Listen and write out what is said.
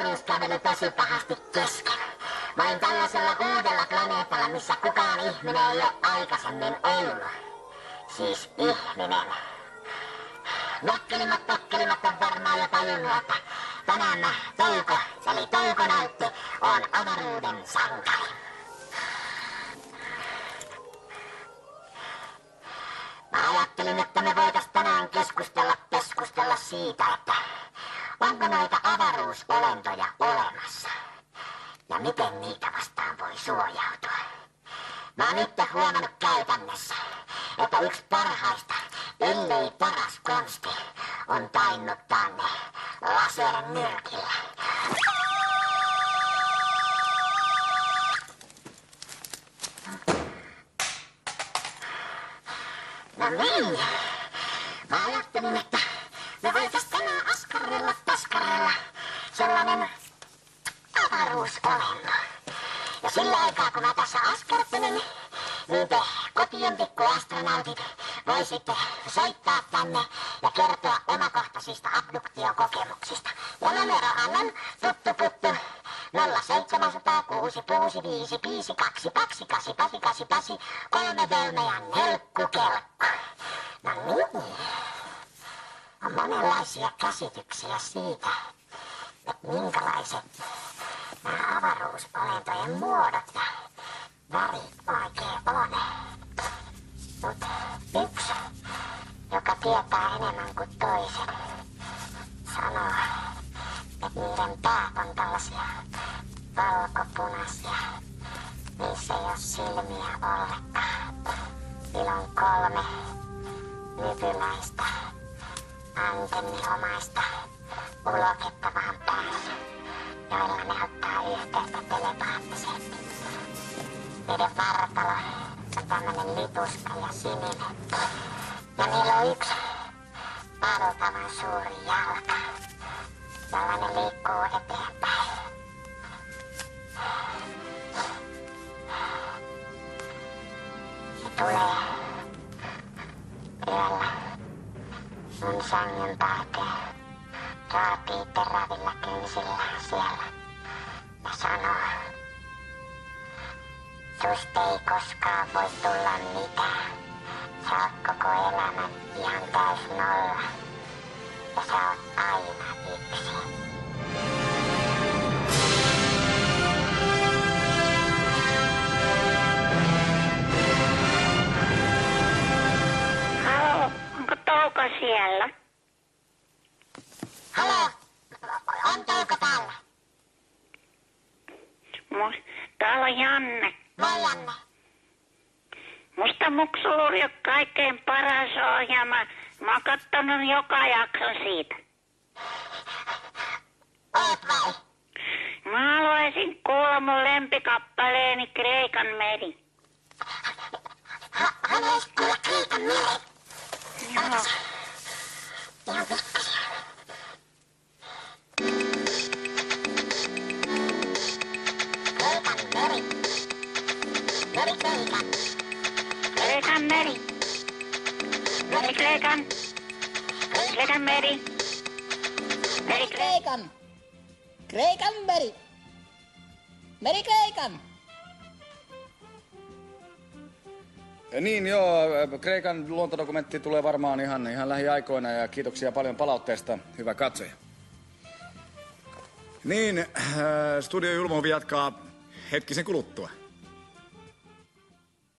avaruuskävely tosi pahasti kesken. Mä olin tällaisella uudella planeetalla, missä kukaan ihminen ei ole aikaisemmin ollut. Siis ihminen. Nokkelimat on varmaan jo tajunnut, että tänään mä Touko, eli Toukonautti, on avaruuden sankari. Mä ajattelin, että me voitais tänään keskustella siitä, että onko noita avaruusolentoja olemassa ja miten niitä vastaan voi suojautua. Mä oon nyt huomannut käytännössä, että yksi parhaista, ellei paras konsti, on tainnuttaa ne lasernyrkillä. No niin, mä ajattelin, että me voitais tänään askarrella sellainen avaruusolento. Ja sillä aikaa, kun mä tässä askartelen, niin te kotiin pikkuastronautit voisitte soittaa tänne ja kertoa omakohtaisista abduktiokokemuksista. Ja numerohan on tuttu 0700 665 52 2888 3 Velme ja Nelkkukelkku. No niin. On monenlaisia käsityksiä siitä, että minkälaiset nämä avaruusolentojen muodot ja värit oikein on. Mut yksi, joka tietää enemmän kuin toiset, sanoo, että niiden päät on tällaisia valkopunaisia. Niissä ei oo silmiä ollenkaan. Niillä on 3 nypyläistä, antenniomaista uloketta vaan päässä, joilla ne ottaa yhteyttä telepaattisesti. Niiden vartalo on tämmönen lituska ja sininen. Ja niillä on yksi valtavan suuri jalka, jolla ne liikkuu eteenpäin. Se tulee yöllä mun sängyn pääteen, raapii terävillä kynsillään siellä ja sanoo, susta ei koskaan voi tulla mitään. Sä oot koko elämän ihan täys nolla ja sä oot aina yksin. Halo, onko Touko siellä? Halo, on Touko täällä? Täällä on Janne. Moi Janne. Musta Muksuluuri on kaikkein paras ohjelma. Mä oon kattonut joka jakson siitä. Oot vai? Mä haluaisin kuulla mun lempikappaleeni Kreikan meri. Haluais kuulla Kreikan meri? Joo. Ihan pikkasia. Kreikan meri. Meri Kreikan. Kreikan meri. Meri Kreikan. Kreikan meri. Meri Kreikan. Kreikan meri. Meri Kreikan. Niin joo, Kreikan luontodokumentti tulee varmaan ihan lähiaikoina ja kiitoksia paljon palautteesta, hyvä katsoja. Niin, Studio Julmohovi jatkaa hetkisen kuluttua.